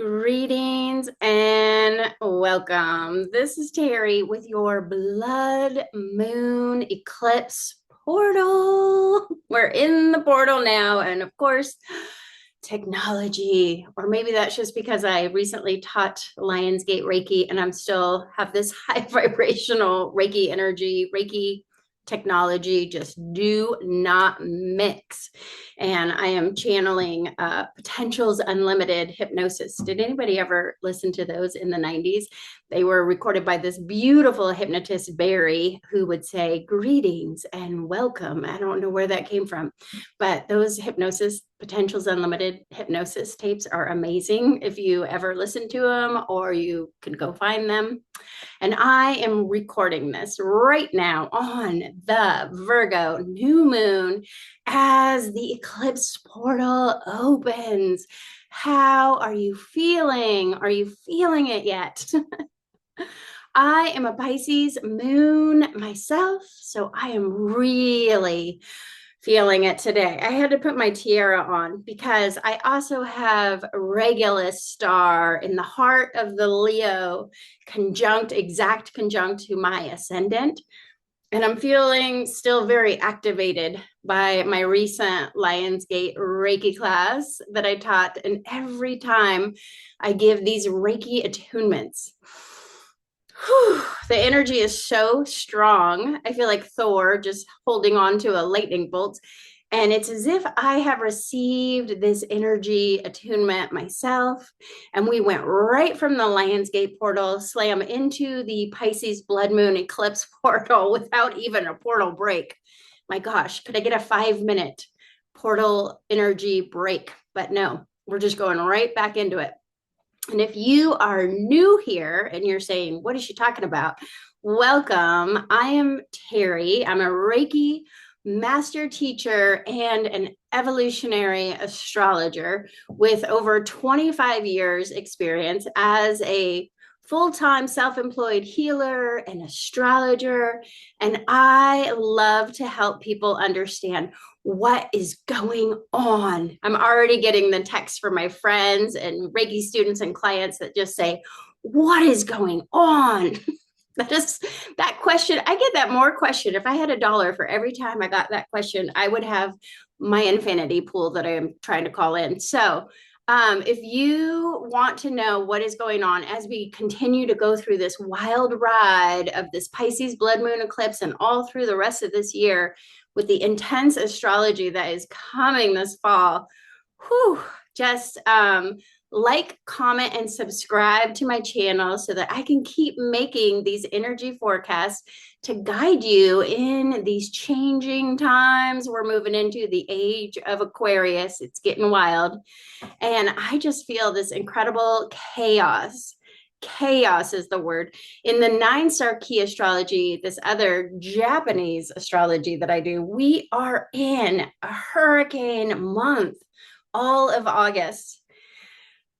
Greetings and welcome. This is Terry with your Blood Moon Eclipse portal. We're in the portal now, and of course, technology, or maybe that's just because I recently taught LIONSGATE Reiki and I'm still have this high vibrational Reiki energy, Reiki technology just do not mix. And I am channeling Potentials Unlimited hypnosis. Did anybody ever listen to those in the 90s? They were recorded by this beautiful hypnotist, Barry, who would say, "Greetings and welcome." I don't know where that came from, but those hypnosis, Potentials Unlimited hypnosis tapes are amazing. If you ever listen to them, or you can go find them. And I am recording this right now on the Virgo new moon as the eclipse portal opens. How are you feeling? Are you feeling it yet? I am a Pisces moon myself, so I am really feeling it today. I had to put my tiara on because I also have Regulus star in the heart of the Leo exact conjunct to my ascendant. And I'm feeling still very activated by my recent Lionsgate Reiki class that I taught. And every time I give these Reiki attunements, the energy is so strong. I feel like Thor just holding on to a lightning bolt. And it's as if I have received this energy attunement myself. And we went right from the Lionsgate portal, slam into the Pisces Blood Moon Eclipse portal without even a portal break. My gosh, could I get a 5-minute portal energy break? But no, we're just going right back into it. And if you are new here and you're saying, "What is she talking about?" Welcome. I am Terry. I'm a Reiki master teacher and an evolutionary astrologer with over 25 years experience as a full-time self-employed healer and astrologer. And I love to help people understand what is going on. I'm already getting the text from my friends and Reiki students and clients that just say, "What is going on?" That question. I get that more question. If I had $1 for every time I got that question, I would have my infinity pool that I am trying to call in. So if you want to know what is going on as we continue to go through this wild ride of this Pisces blood moon eclipse and all through the rest of this year with the intense astrology that is coming this fall, just like, comment, and subscribe to my channel so that I can keep making these energy forecasts to guide you in these changing times. We're moving into the age of Aquarius. It's getting wild. And I just feel this incredible chaos. Chaos is the word. In the 9-star key astrology, this other Japanese astrology that I do, we are in a hurricane month. All of August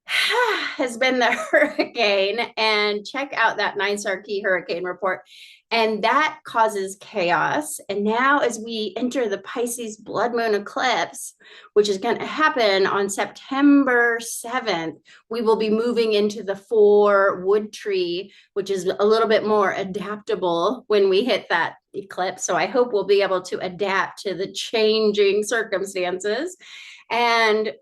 has been the hurricane, and check out that 9-star key hurricane report. And that causes chaos. And now as we enter the Pisces blood moon eclipse, which is going to happen on September 7th, we will be moving into the 4 wood tree, which is a little bit more adaptable when we hit that eclipse. So I hope we'll be able to adapt to the changing circumstances. And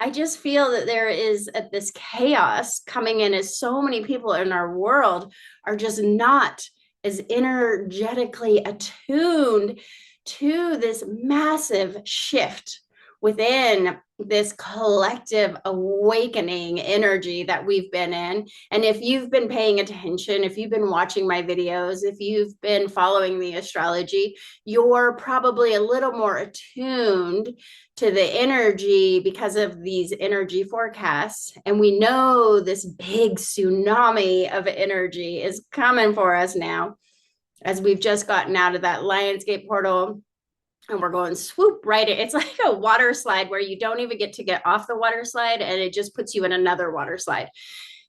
I just feel that there is this chaos coming in as so many people in our world are just not as energetically attuned to this massive shift within this collective awakening energy that we've been in. And if you've been paying attention, if you've been watching my videos, if you've been following the astrology, you're probably a little more attuned to the energy because of these energy forecasts. And we know this big tsunami of energy is coming for us now, as we've just gotten out of that Lionsgate portal. And we're going swoop right in. It's like a water slide where you don't even get to get off the water slide, and it just puts you in another water slide.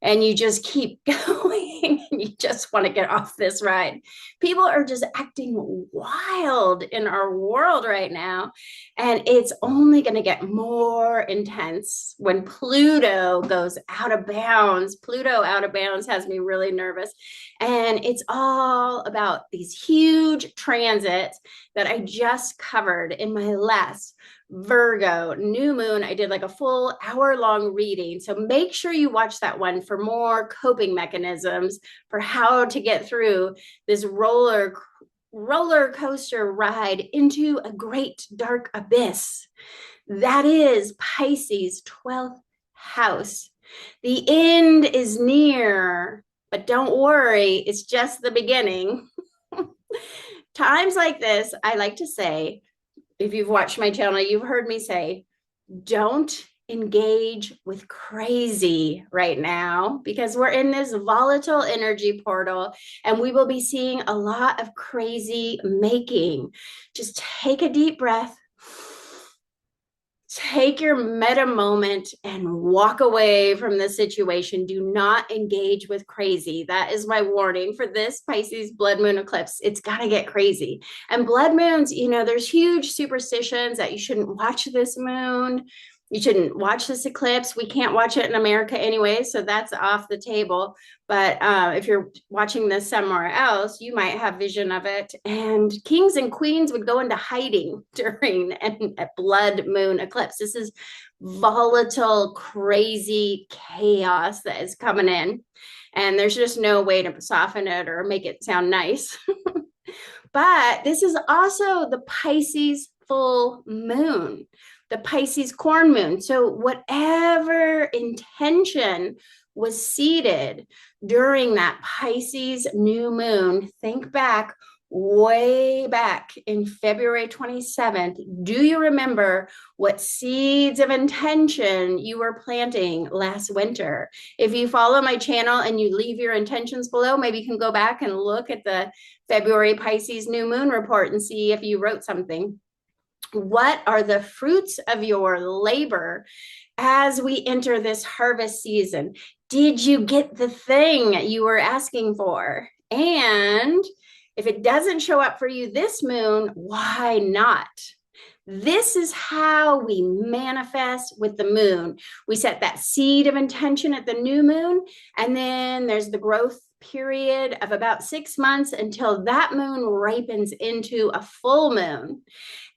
and you just keep going and you just want to get off this ride. People are just acting wild in our world right now, and it's only going to get more intense when Pluto goes out of bounds. Pluto out of bounds has me really nervous, and it's all about these huge transits that I just covered in my last Virgo new moon. I did like a full hour-long reading. So make sure you watch that one for more coping mechanisms for how to get through this roller coaster ride into a great dark abyss. That is Pisces 12th house. The end is near, but don't worry, it's just the beginning. Times like this, I like to say, if you've watched my channel, you've heard me say, don't engage with crazy right now, because we're in this volatile energy portal and we will be seeing a lot of crazy making. Just take a deep breath, take your meta moment and walk away from the situation. Do not engage with crazy. That is my warning for this Pisces blood moon eclipse. It's got to get crazy. And blood moons, you know, there's huge superstitions that you shouldn't watch this moon. You shouldn't watch this eclipse. We can't watch it in America anyway, so that's off the table. But if you're watching this somewhere else, you might have vision of it. And kings and queens would go into hiding during a blood moon eclipse. This is volatile, crazy chaos that is coming in. And there's just no way to soften it or make it sound nice. But this is also the Pisces full moon, the Pisces corn moon. So whatever intention was seeded during that Pisces new moon, think back, way back in February 27th. Do you remember what seeds of intention you were planting last winter? If you follow my channel and you leave your intentions below, maybe you can go back and look at the February Pisces new moon report and see if you wrote something. What are the fruits of your labor as we enter this harvest season? Did you get the thing you were asking for? And if it doesn't show up for you this moon, why not? This is how we manifest with the moon. We set that seed of intention at the new moon, and then there's the growth period of about 6 months until that moon ripens into a full moon.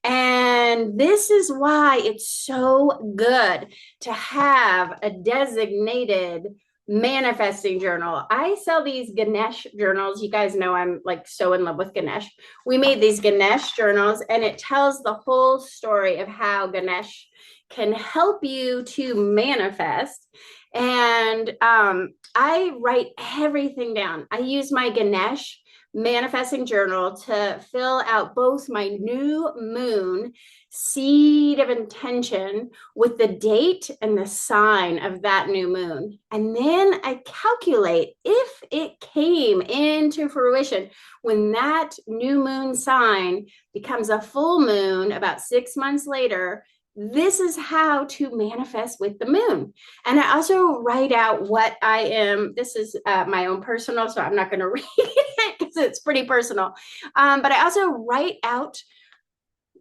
And this is why it's so good to have a designated manifesting journal. I sell these Ganesh journals. You guys know I'm like so in love with Ganesh. We made these Ganesh journals, and it tells the whole story of how Ganesh can help you to manifest. And I write everything down. I use my Ganesh manifesting journal to fill out both my new moon seed of intention with the date and the sign of that new moon. And then I calculate if it came into fruition when that new moon sign becomes a full moon about 6 months later. This is how to manifest with the moon. And I also write out what I am. This is my own personal, so I'm not going to read it because it's pretty personal. But I also write out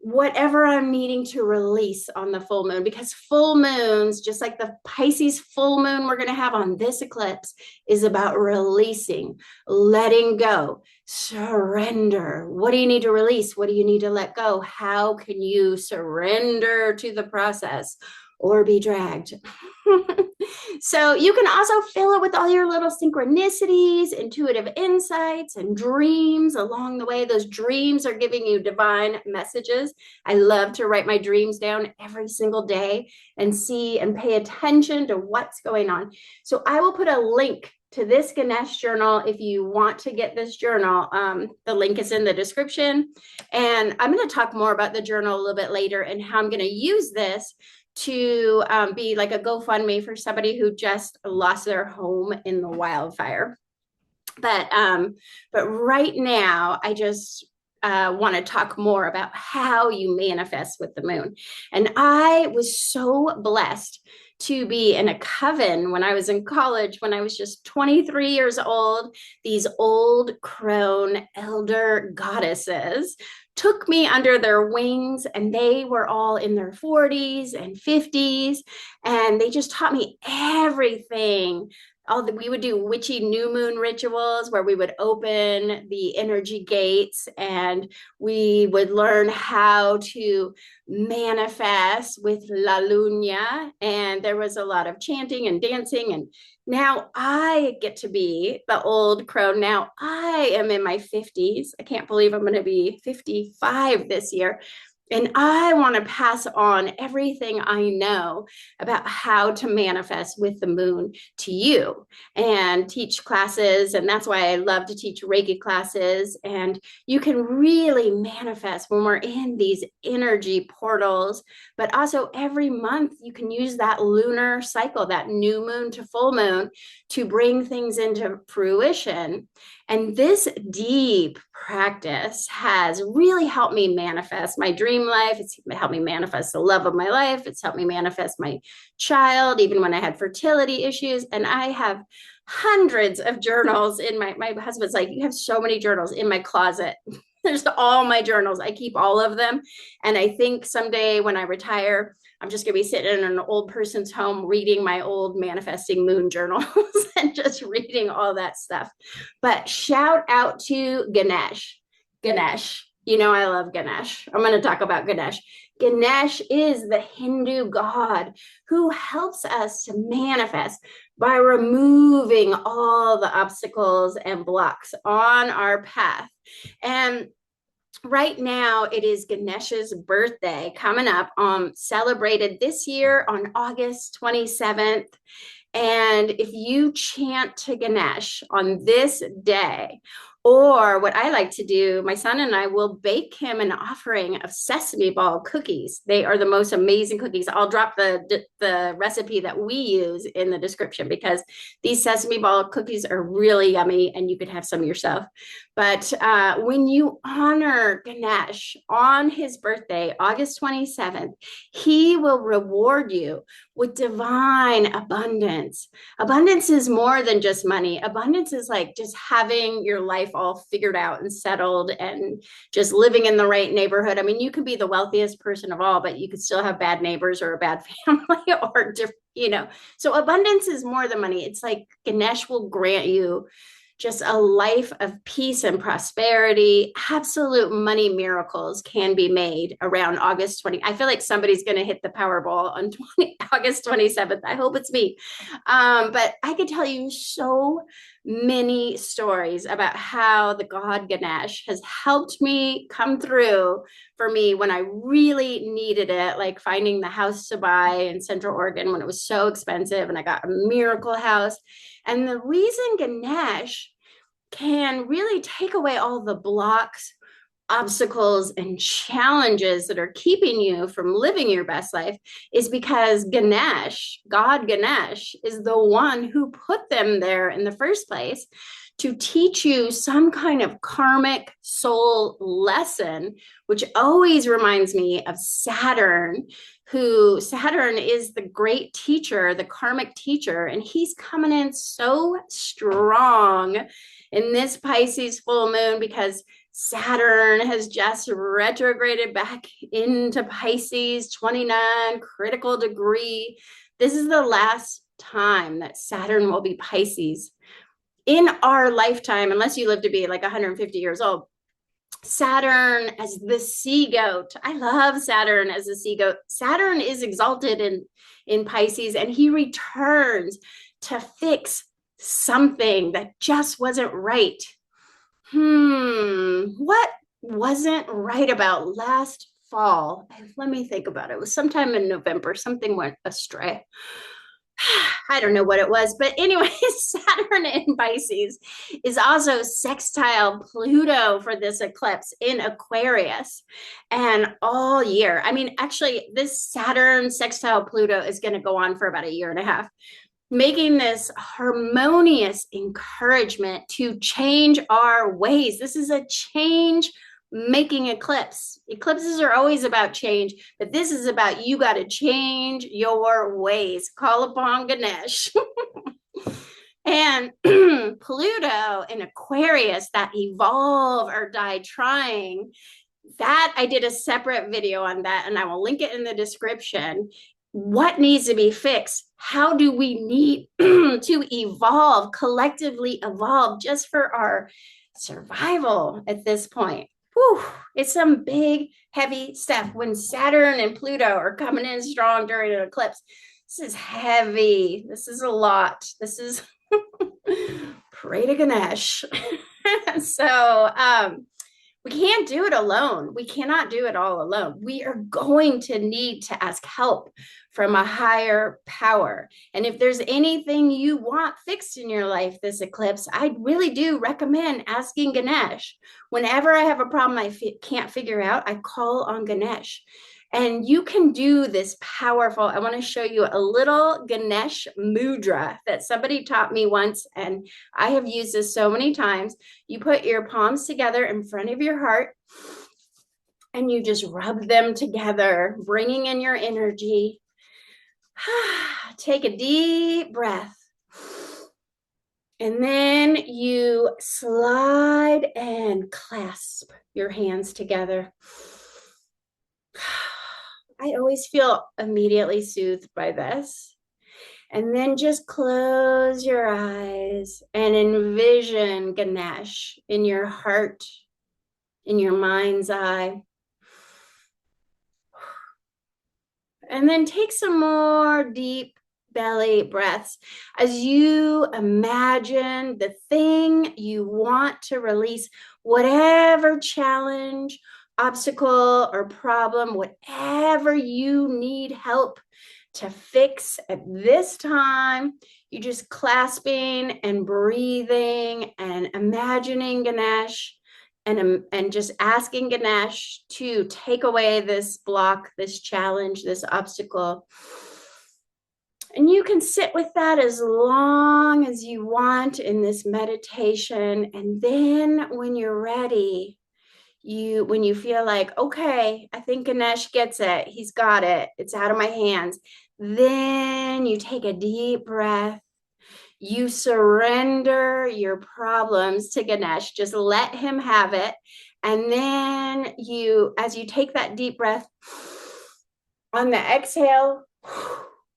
whatever I'm needing to release on the full moon, because full moons, just like the Pisces full moon we're going to have on this eclipse, is about releasing, letting go, surrender. What do you need to release? What do you need to let go? How can you surrender to the process or be dragged? So you can also fill it with all your little synchronicities, intuitive insights, and dreams along the way. Those dreams are giving you divine messages. I love to write my dreams down every single day and see and pay attention to what's going on. So I will put a link to this Ganesh journal if you want to get this journal. The link is in the description. And I'm going to talk more about the journal a little bit later and how I'm going to use this to be like a GoFundMe for somebody who just lost their home in the wildfire. But right now, I just want to talk more about how you manifest with the moon. And I was so blessed to be in a coven when I was in college, when I was just 23 years old. These old crone elder goddesses took me under their wings, and they were all in their 40s and 50s, and they just taught me everything. We would do witchy new moon rituals where we would open the energy gates, and we would learn how to manifest with La Luna. And there was a lot of chanting and dancing. And now I get to be the old crone. Now I am in my 50s. I can't believe I'm going to be 55 this year. And I want to pass on everything I know about how to manifest with the moon to you and teach classes. And that's why I love to teach Reiki classes. And you can really manifest when we're in these energy portals. But also every month you can use that lunar cycle, that new moon to full moon, to bring things into fruition. And this deep practice has really helped me manifest my dream life. It's helped me manifest the love of my life. It's helped me manifest my child, even when I had fertility issues. And I have hundreds of journals in my husband's like, you have so many journals in my closet. There's all my journals. I keep all of them. And I think someday when I retire, I'm just going to be sitting in an old person's home reading my old manifesting moon journals and just reading all that stuff. But shout out to Ganesh. Ganesh. You know, I love Ganesh. I'm going to talk about Ganesh. Ganesh is the Hindu god who helps us to manifest by removing all the obstacles and blocks on our path. And right now it is Ganesh's birthday coming up, celebrated this year on August 27th. And if you chant to Ganesh on this day, or what I like to do, my son and I will bake him an offering of sesame ball cookies. They are the most amazing cookies. I'll drop the recipe that we use in the description, because these sesame ball cookies are really yummy and you could have some yourself. But when you honor Ganesh on his birthday, August 27th, he will reward you with divine abundance. Abundance is more than just money. Abundance is like just having your life all figured out and settled and just living in the right neighborhood. I mean, you could be the wealthiest person of all, but you could still have bad neighbors or a bad family or different, you know. So abundance is more than money. It's like Ganesh will grant you just a life of peace and prosperity. Absolute money miracles can be made around August 20. I feel like somebody's going to hit the Powerball on August 27th. I hope it's me. But I could tell you so many stories about how the god Ganesh has helped me come through for me when I really needed it, like finding the house to buy in Central Oregon when it was so expensive, and I got a miracle house. And the reason Ganesh can really take away all the blocks, obstacles, and challenges that are keeping you from living your best life is because Ganesh, God Ganesh, is the one who put them there in the first place to teach you some kind of karmic soul lesson, which always reminds me of Saturn, who Saturn is the great teacher, the karmic teacher, and he's coming in so strong in this Pisces full moon because Saturn has just retrograded back into Pisces, 29 critical degree. This is the last time that Saturn will be Pisces in our lifetime, unless you live to be like 150 years old. Saturn as the SEAGOAT. I love Saturn as the SEAGOAT. Saturn is exalted in Pisces, and he returns to fix something that just wasn't right. What wasn't right about last fall? Let me think about it. It was sometime in November. Something went astray. I don't know what it was, but anyway, Saturn in Pisces is also sextile Pluto for this eclipse in Aquarius. And all year, I mean, actually, this Saturn sextile Pluto is going to go on for about a year and a half, making this harmonious encouragement to change our ways. This is a change making eclipse. Eclipses are always about change, but this is about you got to change your ways. Call upon Ganesh. And Pluto in Aquarius, that evolve or die trying, that I did a separate video on that, and I will link it in the description. What needs to be fixed? How do we need to evolve, collectively evolve just for our survival at this point? Whew, it's some big, heavy stuff. When Saturn and Pluto are coming in strong during an eclipse, this is heavy. This is a lot. This is pray to Ganesh. So, we can't do it alone. We cannot do it all alone. We are going to need to ask help from a higher power. And if there's anything you want fixed in your life this eclipse, I really do recommend asking Ganesh. Whenever I have a problem I can't figure out, I call on Ganesh. And you can do this powerful, I want to show you a little Ganesh mudra that somebody taught me once, and I have used this so many times. You put your palms together in front of your heart, and you just rub them together, bringing in your energy. Take a deep breath. And then you slide and clasp your hands together. I always feel immediately soothed by this. And then just close your eyes and envision Ganesh in your heart, in your mind's eye. And then take some more deep belly breaths as you imagine the thing you want to release, whatever challenge, obstacle, or problem, whatever you need help to fix at this time. You just clasping and breathing and imagining Ganesh and just asking Ganesh to take away this block, this challenge, this obstacle. And you can sit with that as long as you want in this meditation. And then when you're ready, when you feel like, okay, I think Ganesh gets it, he's got it, it's out of my hands, then you take a deep breath. You surrender your problems to Ganesh. Just let him have it. And then as you take that deep breath, on the exhale,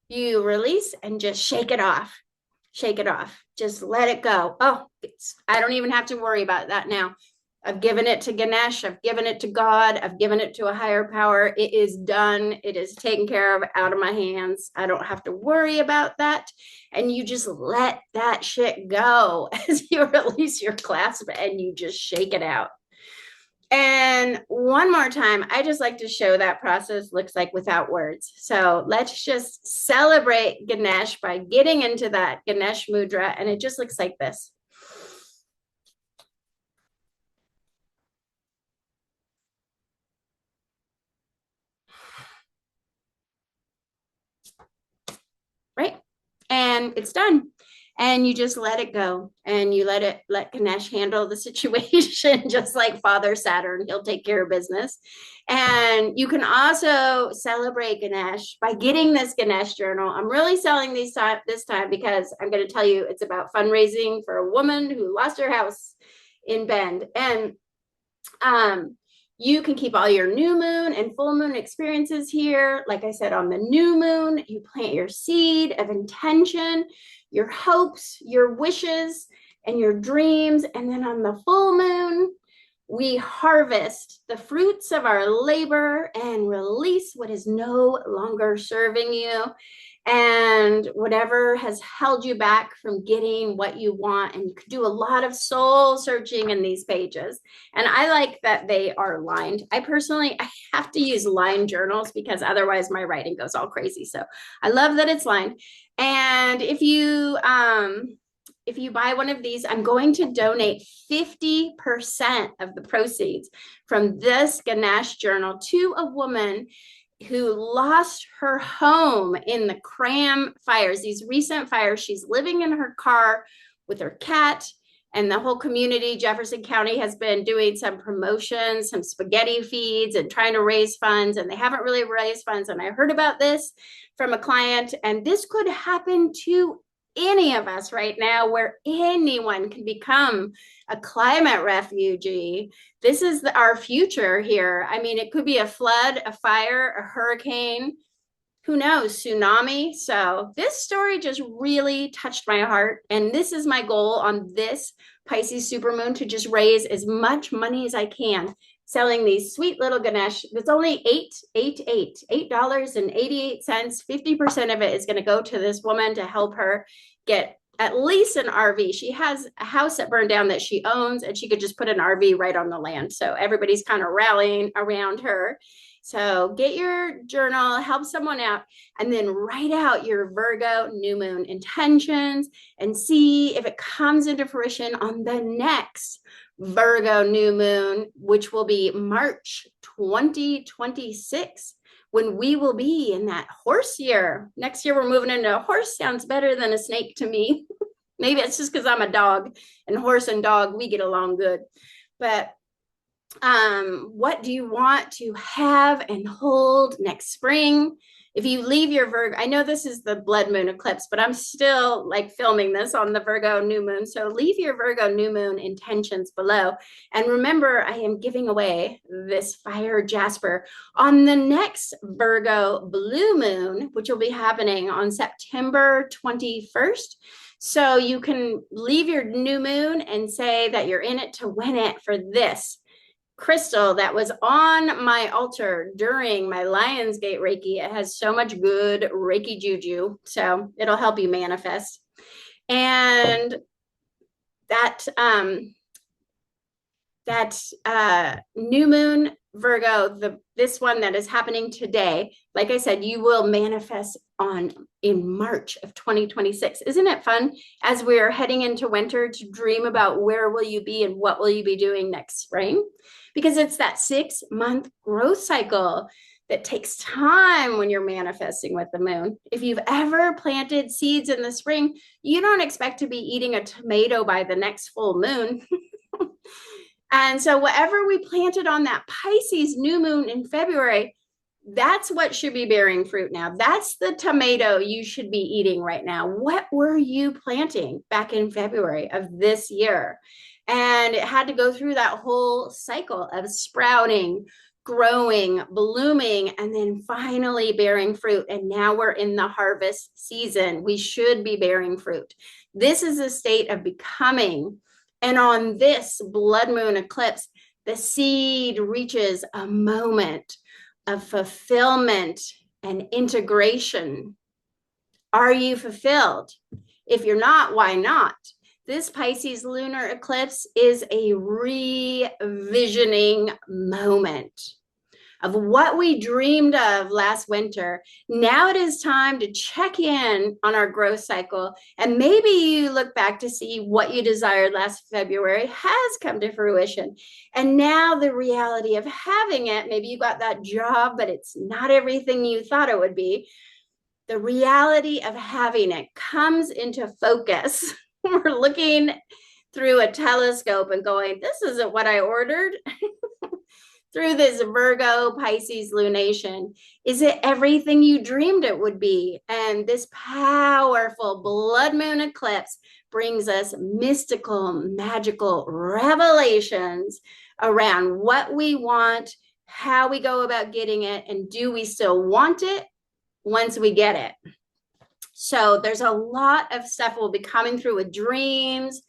you release and just shake it off. Shake it off. Just let it go. Oh, I don't even have to worry about that now. I've given it to Ganesh. I've given it to God. I've given it to a higher power. It is done. It is taken care of, out of my hands. I don't have to worry about that. And you just let that shit go as you release your clasp and you just shake it out. And one more time, I just like to show that process looks like without words. So let's just celebrate Ganesh by getting into that Ganesh mudra. And it just looks like this. Right? And it's done. And you just let it go, and you let Ganesh handle the situation, just like Father Saturn. He'll take care of business. And you can also celebrate Ganesh by getting this Ganesh journal. I'm really selling these this time because I'm going to tell you it's about fundraising for a woman who lost her house in Bend. And you can keep all your new moon and full moon experiences here. Like I said, on the new moon, you plant your seed of intention, your hopes, your wishes, and your dreams. And then on the full moon, we harvest the fruits of our labor and release what is no longer serving you and whatever has held you back from getting what you want. And you can do a lot of soul searching in these pages. And I like that they are lined. I have to use lined journals because otherwise my writing goes all crazy. So I love that it's lined. And if you buy one of these, I'm going to donate 50% of the proceeds from this Ganesh journal to a woman who lost her home in the Cram fires, these recent fires. She's living in her car with her cat And the whole community, Jefferson County, has been doing some promotions, some spaghetti feeds, and trying to raise funds. And they haven't really raised funds. And I heard about this from a client, and this could happen to any of us right now, where anyone can become a climate refugee. This is our future here. I mean, it could be a flood, a fire, a hurricane, who knows, tsunami. So this story just really touched my heart. And this is my goal on this Pisces supermoon, to just raise as much money as I can selling these sweet little Ganesh. That's only $8.88. 50% of it is going to go to this woman to help her get at least an RV. She has a house that burned down that she owns, and she could just put an RV right on the land. So everybody's kind of rallying around her. So get your journal, help someone out, and then write out your Virgo new moon intentions and see if it comes into fruition on the next Virgo new moon, which will be March 2026, when we will be in that horse year. Next year, we're moving into a horse. Sounds better than a snake to me. Maybe it's just because I'm a dog, and horse and dog, we get along good. But what do you want to have and hold next spring? If you leave your Virgo, I know this is the blood moon eclipse, but I'm still like filming this on the Virgo new moon. So leave your Virgo new moon intentions below. And remember, I am giving away this fire jasper on the next Virgo blue moon, which will be happening on September 21st. So you can leave your new moon and say that you're in it to win it for this crystal that was on my altar during my LIONSGATE Reiki. It has so much good Reiki juju, so it'll help you manifest. And that new moon Virgo, this one that is happening today, like I said, you will manifest in March of 2026. Isn't it fun, as we're heading into winter, to dream about where will you be and what will you be doing next spring? Because it's that 6-month growth cycle that takes time when you're manifesting with the moon. If you've ever planted seeds in the spring, you don't expect to be eating a tomato by the next full moon. And so whatever we planted on that Pisces new moon in February, that's what should be bearing fruit now. That's the tomato you should be eating right now. What were you planting back in February of this year? And it had to go through that whole cycle of sprouting, growing, blooming, and then finally bearing fruit. And now we're in the harvest season. We should be bearing fruit. This is a state of becoming. And on this blood moon eclipse, the seed reaches a moment of fulfillment and integration. Are you fulfilled? If you're not, why not? This Pisces lunar eclipse is a revisioning moment of what we dreamed of last winter. Now it is time to check in on our growth cycle. And maybe you look back to see what you desired last February has come to fruition. And now the reality of having it, maybe you got that job, but it's not everything you thought it would be. The reality of having it comes into focus. We're looking through a telescope and going, this isn't what I ordered. Through this Virgo Pisces lunation, is it everything you dreamed it would be? And this powerful blood moon eclipse brings us mystical, magical revelations around what we want, how we go about getting it, and do we still want it once we get it? So there's a lot of stuff we'll be coming through with dreams.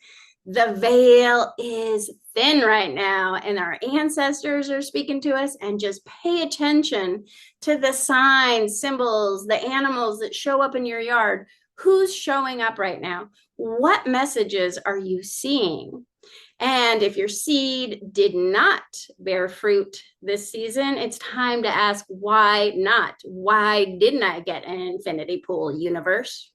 The veil is thin right now, and our ancestors are speaking to us. And just pay attention to the signs, symbols, the animals that show up in your yard. Who's showing up right now? What messages are you seeing? And if your seed did not bear fruit this season, it's time to ask, why not? Why didn't I get an infinity pool, universe?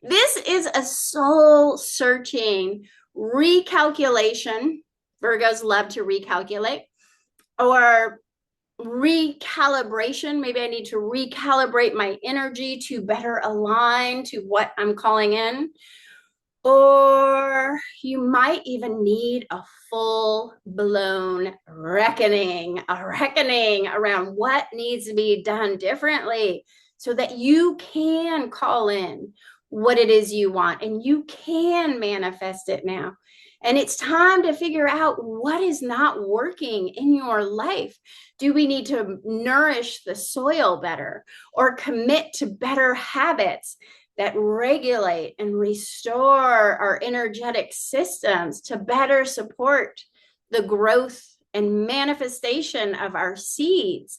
This is a soul searching recalculation. Virgos love to recalculate, or recalibration. Maybe I need to recalibrate my energy to better align to what I'm calling in. Or you might even need a full-blown reckoning, a reckoning around what needs to be done differently so that you can call in what it is you want and you can manifest it now. And it's time to figure out what is not working in your life. Do we need to nourish the soil better or commit to better habits that regulate and restore our energetic systems to better support the growth and manifestation of our seeds?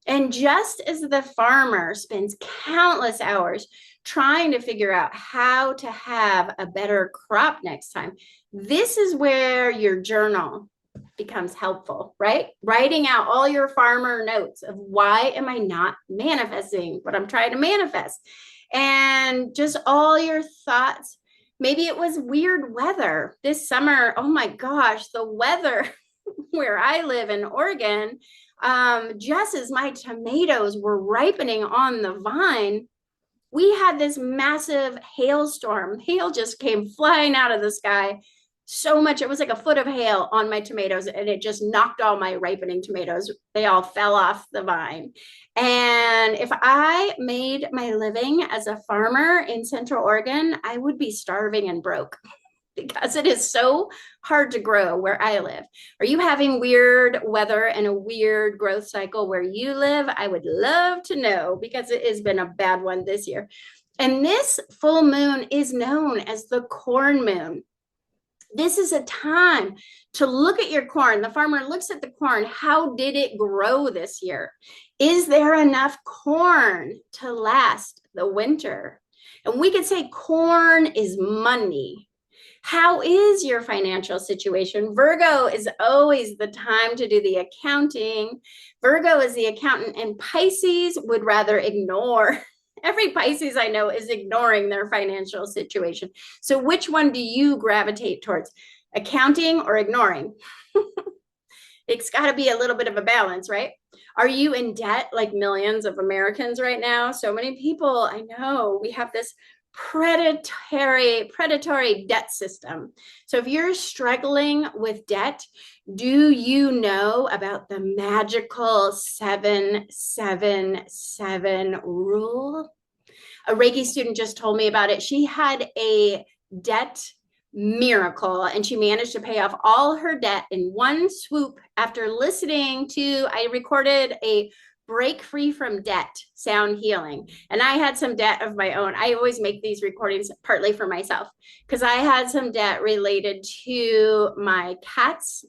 And just as the farmer spends countless hours trying to figure out how to have a better crop next time, this is where your journal becomes helpful, right? Writing out all your farmer notes of why am I not manifesting what I'm trying to manifest? And just all your thoughts. Maybe it was weird weather this summer. Oh my gosh, the weather where I live in Oregon, just as my tomatoes were ripening on the vine, we had this massive hailstorm. Hail just came flying out of the sky. So much, it was like a foot of hail on my tomatoes, and it just knocked all my ripening tomatoes. They all fell off the vine. And if I made my living as a farmer in Central Oregon, I would be starving and broke because it is so hard to grow where I live. Are you having weird weather and a weird growth cycle where you live? I would love to know because it has been a bad one this year. And this full moon is known as the corn moon. This is a time to look at your corn. The farmer looks at the corn. How did it grow this year? Is there enough corn to last the winter? And we could say corn is money. How is your financial situation? Virgo is always the time to do the accounting. Virgo is the accountant, and Pisces would rather ignore. Every Pisces I know is ignoring their financial situation. So which one do you gravitate towards? Accounting or ignoring? It's got to be a little bit of a balance, right? Are you in debt like millions of Americans right now? So many people, I know, we have this predatory debt system. So if you're struggling with debt, do you know about the magical 777 rule? A Reiki student just told me about it. She had a debt miracle and she managed to pay off all her debt in one swoop after listening to, I recorded a break free from debt sound healing, and I had some debt of my own. I always make these recordings partly for myself because I had some debt related to my cats.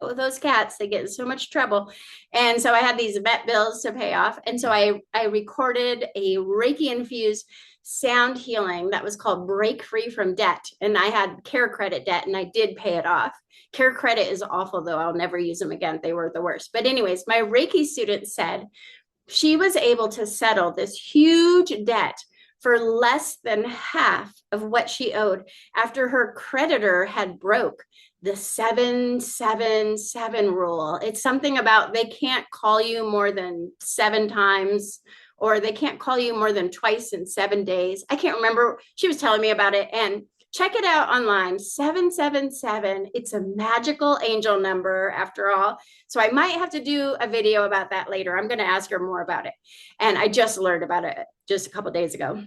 Oh, those cats, they get in so much trouble. And so I had these vet bills to pay off, and so I recorded a Reiki infused sound healing that was called Break Free from Debt. And I had care credit debt and I did pay it off. Care credit is awful though. I'll never use them again. They were the worst. But anyways, my Reiki student said she was able to settle this huge debt for less than half of what she owed after her creditor had broke the 777 rule. It's something about they can't call you more than 7 times, or they can't call you more than twice in 7 days. I can't remember. She was telling me about it, and check it out online. 777. It's a magical angel number after all. So I might have to do a video about that later. I'm going to ask her more about it. And I just learned about it just a couple days ago.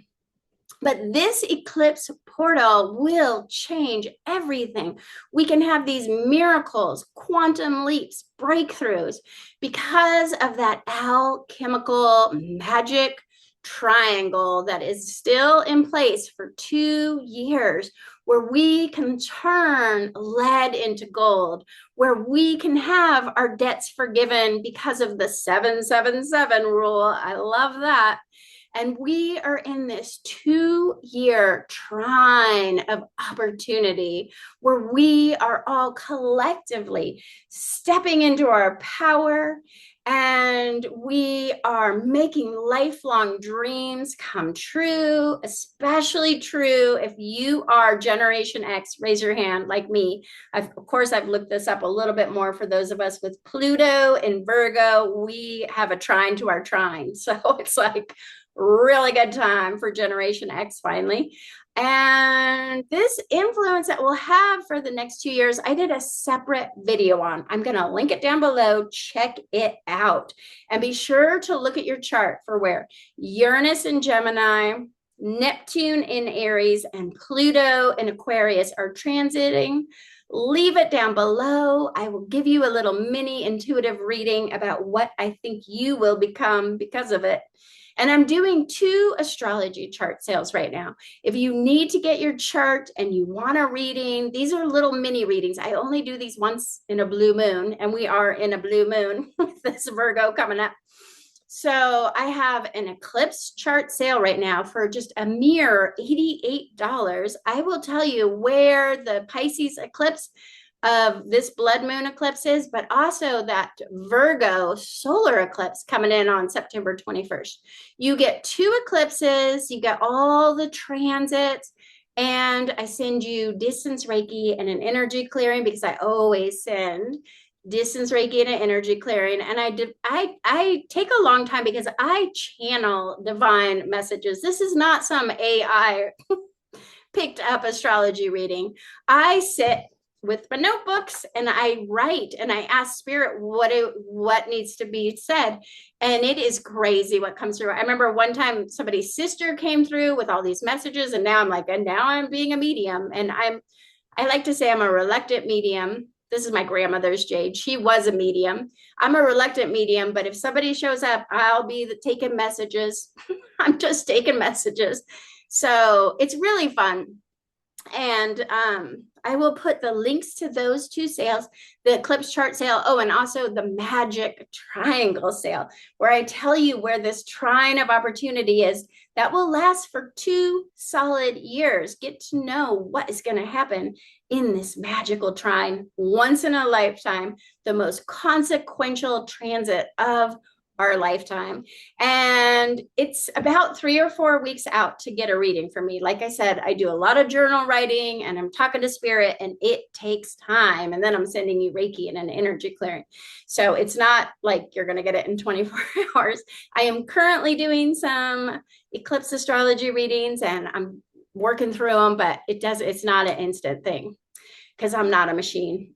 But this eclipse portal will change everything. We can have these miracles, quantum leaps, breakthroughs because of that alchemical magic triangle that is still in place for 2 years, where we can turn lead into gold, where we can have our debts forgiven because of the 777 rule. I love that. And we are in this 2-year trine of opportunity where we are all collectively stepping into our power, and we are making lifelong dreams come true, especially true if you are Generation X. Raise your hand like me. Of course, I've looked this up a little bit more for those of us with Pluto and Virgo. We have a trine to our trine. So it's like, Really good time for Generation X finally. And this influence that we'll have for the next 2 years, I did a separate video on. I'm going to link it down below. Check it out. And be sure to look at your chart for where Uranus in Gemini, Neptune in Aries, and Pluto in Aquarius are transiting. Leave it down below. I will give you a little mini intuitive reading about what I think you will become because of it. And I'm doing 2 astrology chart sales right now. If you need to get your chart and you want a reading, these are little mini readings. I only do these once in a blue moon, and we are in a blue moon with this Virgo coming up. So I have an eclipse chart sale right now for just a mere $88. I will tell you where the Pisces eclipse of this blood moon eclipse is, but also that Virgo solar eclipse coming in on September 21st. You get 2 eclipses, you get all the transits, and I send you distance Reiki and an energy clearing, because I always send distance Reiki and an energy clearing. And I take a long time because I channel divine messages. This is not some AI picked up astrology reading. I sit with my notebooks and I write and I ask spirit what needs to be said. And it is crazy what comes through. I remember one time somebody's sister came through with all these messages, and now I'm like, and now I'm being a medium. And I like to say I'm a reluctant medium. This is my grandmother's jade. She was a medium. I'm a reluctant medium, but if somebody shows up, I'll be taking messages. I'm just taking messages. So it's really fun. And I will put the links to those 2 sales, the eclipse chart sale. Oh, and also the magic triangle sale, where I tell you where this trine of opportunity is that will last for 2 solid years. Get to know what is going to happen in this magical trine, once in a lifetime, the most consequential transit of our lifetime. And it's about 3 or 4 weeks out to get a reading for me. Like I said, I do a lot of journal writing and I'm talking to spirit, and it takes time. And then I'm sending you Reiki and an energy clearing. So it's not like you're going to get it in 24 hours. I am currently doing some eclipse astrology readings and I'm working through them, but it's not an instant thing because I'm not a machine.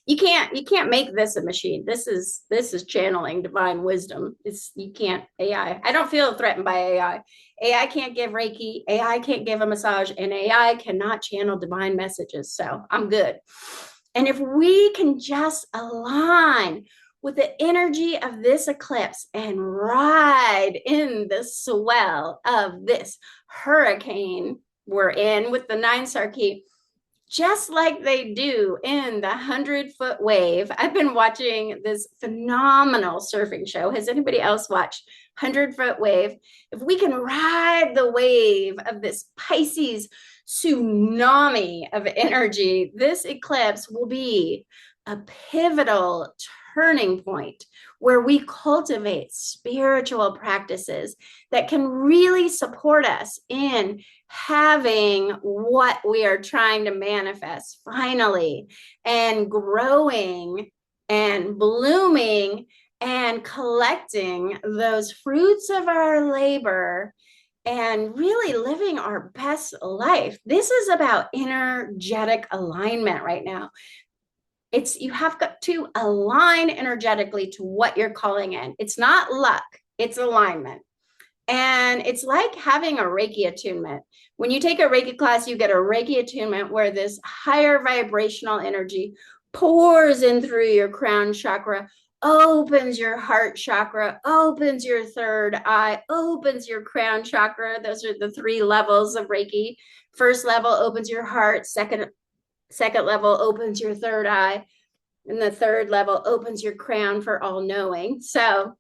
You can't make this a machine. This is channeling divine wisdom. You can't AI. I don't feel threatened by AI. AI can't give Reiki, AI can't give a massage, and AI cannot channel divine messages. So I'm good. And if we can just align with the energy of this eclipse and ride in the swell of this hurricane we're in with the 9-star key, just like they do in the 100-foot wave. I've been watching this phenomenal surfing show. Has anybody else watched 100-foot wave? If we can ride the wave of this Pisces tsunami of energy, this eclipse will be a pivotal turning point where we cultivate spiritual practices that can really support us in having what we are trying to manifest finally, and growing and blooming and collecting those fruits of our labor and really living our best life. This is about energetic alignment right now. You have got to align energetically to what you're calling in. It's not luck, it's alignment. And it's like having a Reiki attunement. When you take a Reiki class, you get a Reiki attunement where this higher vibrational energy pours in through your crown chakra, opens your heart chakra, opens your 3rd eye, opens your crown chakra. Those are the 3 levels of Reiki. First level opens your heart, second level opens your 3rd eye, and the 3rd level opens your crown for all knowing. So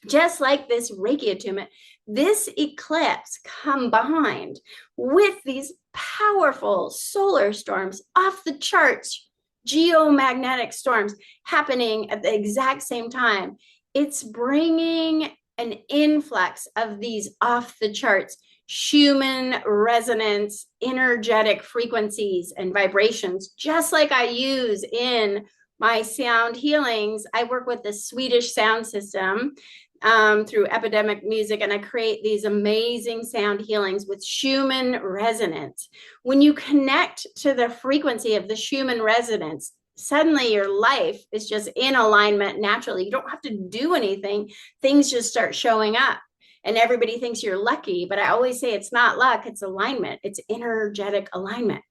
just like this Reiki attunement, this eclipse combined with these powerful solar storms, off the charts, geomagnetic storms happening at the exact same time, it's bringing an influx of these off the charts Schumann resonance, energetic frequencies and vibrations, just like I use in my sound healings. I work with the Swedish sound system through epidemic music, and I create these amazing sound healings with Schumann resonance. When you connect to the frequency of the Schumann resonance, suddenly your life is just in alignment naturally. You don't have to do anything. Things just start showing up. And everybody thinks you're lucky, but I always say it's not luck, it's alignment. It's energetic alignment.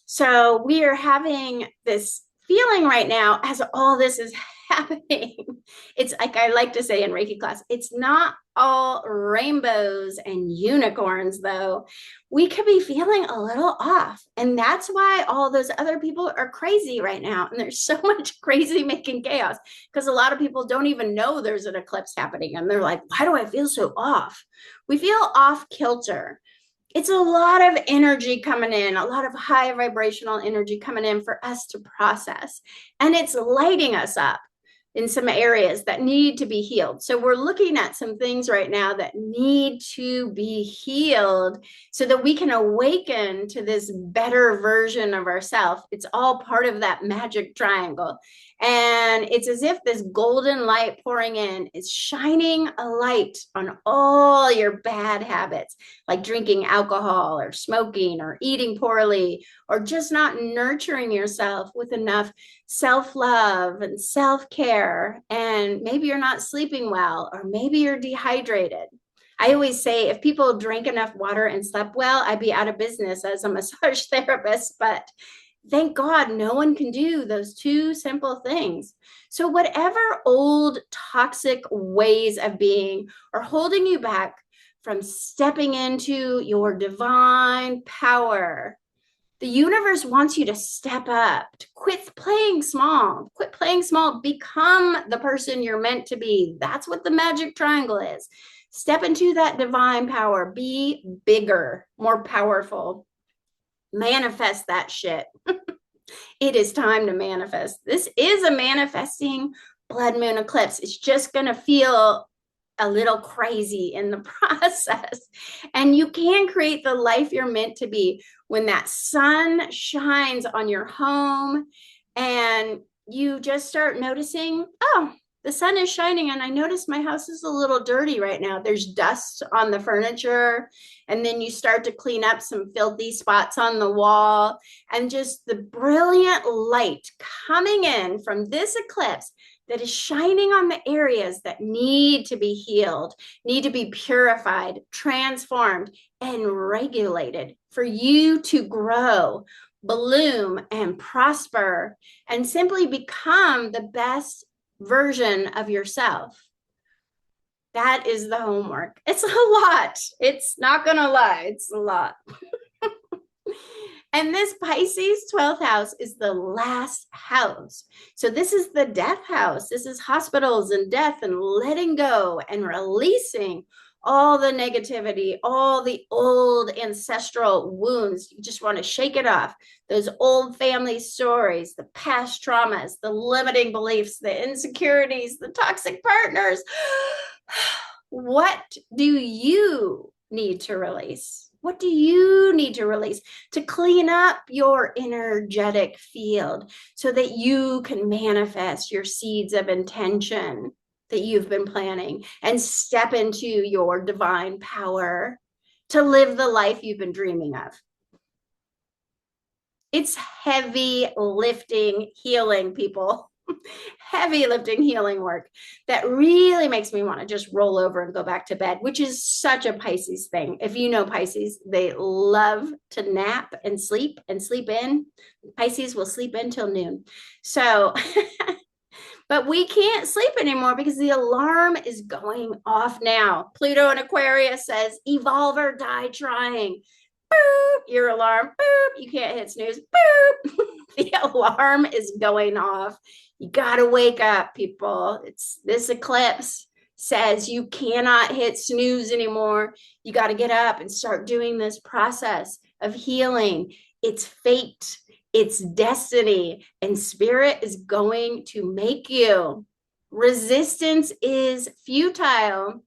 So we are having this feeling right now as all this is happening. It's like I like to say in Reiki class, it's not all rainbows and unicorns, though. We could be feeling a little off. And that's why all those other people are crazy right now. And there's so much crazy making chaos because a lot of people don't even know there's an eclipse happening. And they're like, why do I feel so off? We feel off kilter. It's a lot of energy coming in, a lot of high vibrational energy coming in for us to process. And it's lighting us up in some areas that need to be healed. So we're looking at some things right now that need to be healed so that we can awaken to this better version of ourselves. It's all part of that magic triangle. And it's as if this golden light pouring in is shining a light on all your bad habits, like drinking alcohol or smoking or eating poorly, or just not nurturing yourself with enough self-love and self-care. And maybe you're not sleeping well, or maybe you're dehydrated. I always say if people drank enough water and slept well, I'd be out of business as a massage therapist. But thank God no one can do those two simple things. So whatever old toxic ways of being are holding you back from stepping into your divine power, the universe wants you to step up, to quit playing small, become the person you're meant to be. That's what the magic triangle is. Step into that divine power, be bigger, more powerful, manifest that shit. It is time to manifest. This is a manifesting blood moon eclipse. It's just going to feel a little crazy in the process. And you can create the life you're meant to be when that sun shines on your home and you just start noticing, oh, the sun is shining and I notice my house is a little dirty right now. There's dust on the furniture. And then you start to clean up some filthy spots on the wall, and just the brilliant light coming in from this eclipse that is shining on the areas that need to be healed, need to be purified, transformed, and regulated for you to grow, bloom, and prosper, and simply become the best version of yourself. That is the homework. It's a lot. It's not going to lie. It's a lot. And this Pisces 12th house is the last house. So this is the death house. This is hospitals and death and letting go and releasing all the negativity, all the old ancestral wounds. You just want to shake it off. Those old family stories, the past traumas, the limiting beliefs, the insecurities, the toxic partners. What do you need to release? What do you need to release to clean up your energetic field so that you can manifest your seeds of intention that you've been planning and step into your divine power to live the life you've been dreaming of? It's heavy lifting, healing, people. Heavy lifting, healing work that really makes me want to just roll over and go back to bed, which is such a Pisces thing. If you know Pisces, they love to nap and sleep in. Pisces will sleep in till noon. So, but we can't sleep anymore because the alarm is going off now. Pluto in Aquarius says, evolve or die trying. Boop, your alarm, boop, you can't hit snooze, boop. The alarm is going off. You got to wake up, people. It's this eclipse says you cannot hit snooze anymore. You got to get up and start doing this process of healing. It's fate, it's destiny, and spirit is going to make you. Resistance is futile.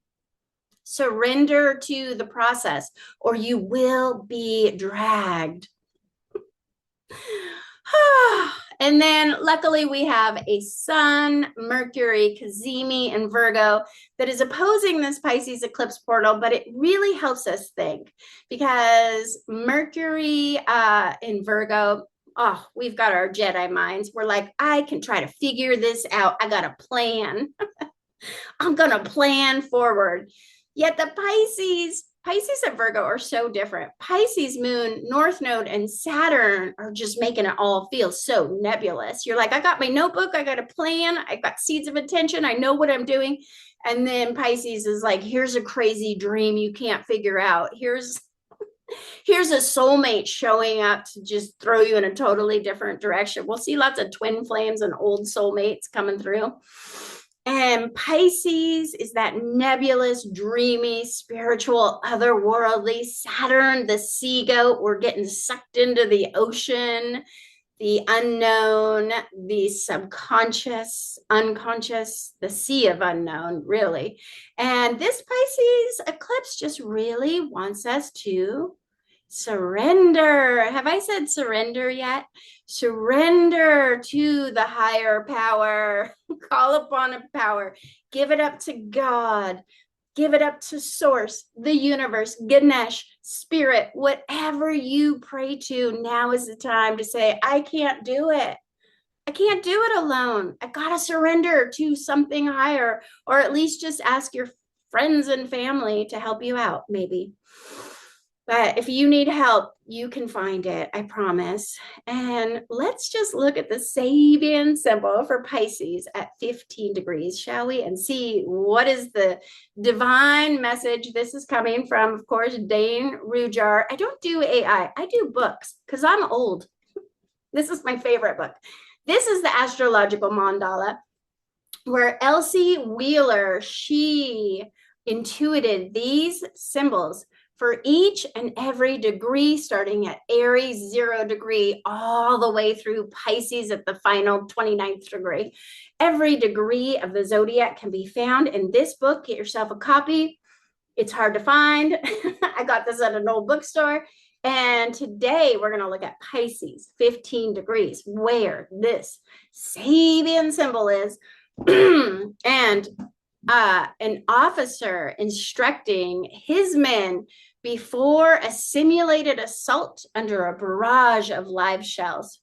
Surrender to the process, or you will be dragged. And then luckily we have a Sun, Mercury, CAZIMI, and Virgo that is opposing this Pisces eclipse portal, but it really helps us think because Mercury in Virgo, oh, we've got our Jedi minds. We're like, I can try to figure this out. I got a plan. I'm going to plan forward. Yet the Pisces and Virgo are so different. Pisces moon, North Node, and Saturn are just making it all feel so nebulous. You're like, I got my notebook, I got a plan, I got seeds of intention, I know what I'm doing. And then Pisces is like, here's a crazy dream you can't figure out. Here's a soulmate showing up to just throw you in a totally different direction. We'll see lots of twin flames and old soulmates coming through. And Pisces is that nebulous, dreamy, spiritual, otherworldly. Saturn, the sea goat, we're getting sucked into the ocean, the unknown, the subconscious, unconscious, the sea of unknown, really. And this Pisces eclipse just really wants us to surrender. Have I said surrender yet? Surrender to the higher power. Call upon a power. Give it up to God. Give it up to Source, the universe, Ganesh, Spirit, whatever you pray to. Now is the time to say, I can't do it. I can't do it alone. I got to surrender to something higher, or at least just ask your friends and family to help you out, maybe. But if you need help, you can find it, I promise. And let's just look at the Sabian symbol for Pisces at 15 degrees, shall we? And see what is the divine message. This is coming from, of course, Dane Rujar. I don't do AI. I do books because I'm old. This is my favorite book. This is the astrological mandala where Elsie Wheeler, she intuited these symbols for each and every degree, starting at Aries 0 degree, all the way through Pisces at the final 29th degree. Every degree of the zodiac can be found in this book. Get yourself a copy. It's hard to find. I got this at an old bookstore. And today we're going to look at Pisces, 15 degrees, where this Sabian symbol is. And an officer instructing his men before a simulated assault under a barrage of live shells.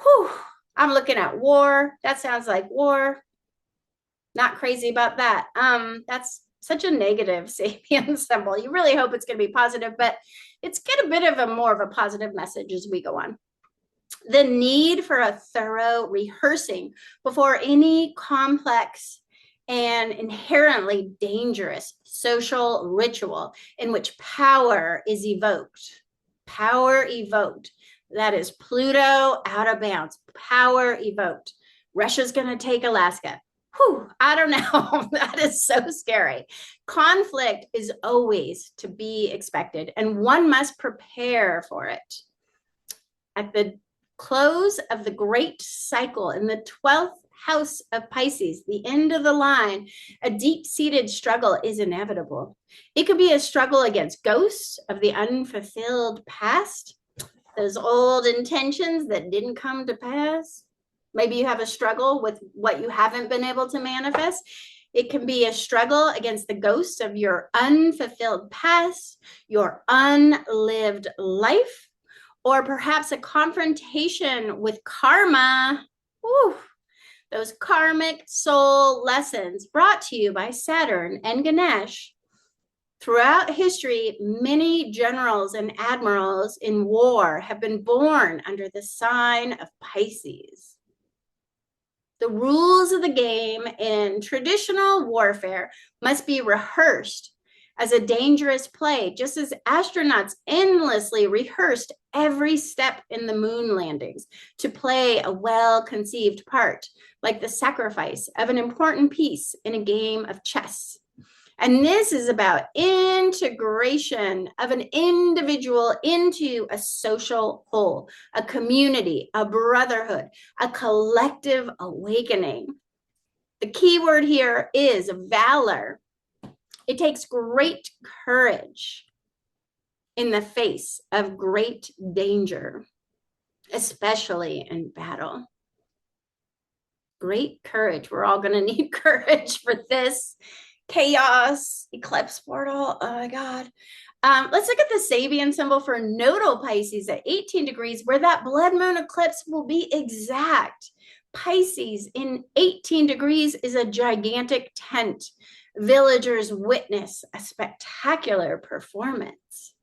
Whew, I'm looking at war. That sounds like war. Not crazy about that. That's such a negative Sabian symbol. You really hope it's going to be positive, but it's get a bit of a more of a positive message as we go on. The need for a thorough rehearsing before any complex and inherently dangerous social ritual in which power is evoked. Power evoked. That is Pluto out of bounds. Power evoked. Russia's going to take Alaska. Whew, I don't know. That is so scary. Conflict is always to be expected, and one must prepare for it. At the close of the great cycle in the 12th house of Pisces, the end of the line, a deep-seated struggle is inevitable. It could be a struggle against ghosts of the unfulfilled past, those old intentions that didn't come to pass. Maybe you have a struggle with what you haven't been able to manifest. It can be a struggle against the ghosts of your unfulfilled past, your unlived life, or perhaps a confrontation with karma. Whew. Those karmic soul lessons brought to you by Saturn and Ganesh. Throughout history, many generals and admirals in war have been born under the sign of Pisces. The rules of the game in traditional warfare must be rehearsed as a dangerous play, just as astronauts endlessly rehearsed every step in the moon landings to play a well-conceived part, like the sacrifice of an important piece in a game of chess. And this is about integration of an individual into a social whole, a community, a brotherhood, a collective awakening. The key word here is valor. It takes great courage in the face of great danger. especially in battle. Great courage. We're all going to need courage for this chaos eclipse portal. Oh my God. Let's look at the Sabian symbol for nodal Pisces at 18 degrees, where that blood moon eclipse will be exact. Pisces in 18 degrees is a gigantic tent. Villagers witness a spectacular performance.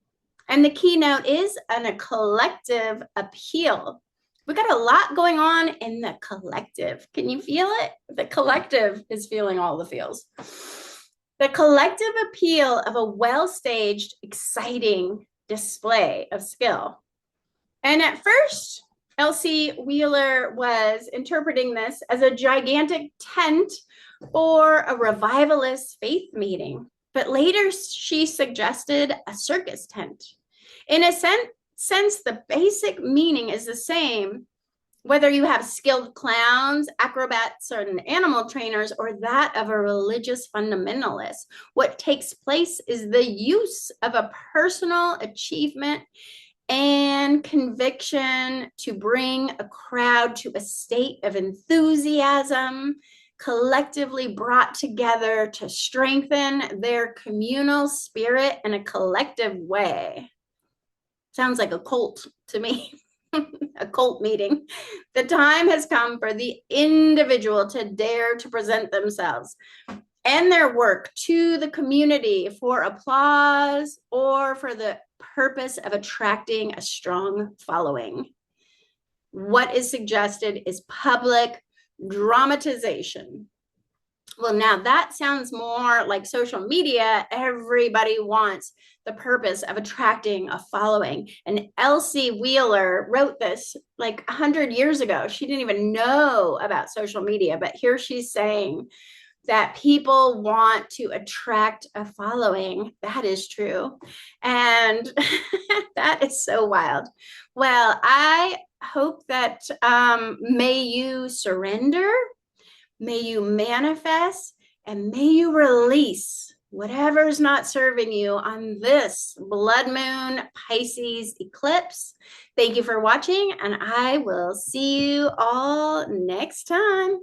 And the keynote is a collective appeal. We got a lot going on in the collective. Can you feel it? The collective is feeling all the feels. The collective appeal of a well-staged, exciting display of skill. And at first, Elsie Wheeler was interpreting this as a gigantic tent or a revivalist faith meeting. But later, she suggested a circus tent. In a sense, the basic meaning is the same, whether you have skilled clowns, acrobats, or animal trainers, or that of a religious fundamentalist. What takes place is the use of a personal achievement and conviction to bring a crowd to a state of enthusiasm, collectively brought together to strengthen their communal spirit in a collective way. Sounds like a cult to me. A cult meeting. The time has come for the individual to dare to present themselves and their work to the community for applause or for the purpose of attracting a strong following. What is suggested is public dramatization. Well, now that sounds more like social media. Everybody wants the purpose of attracting a following. And Elsie Wheeler wrote this like 100 years ago. She didn't even know about social media, but here she's saying that people want to attract a following. That is true. And that is so wild. Well, I hope that may you surrender, may you manifest, and may you release whatever's not serving you on this Blood Moon Pisces eclipse. Thank you for watching, and I will see you all next time.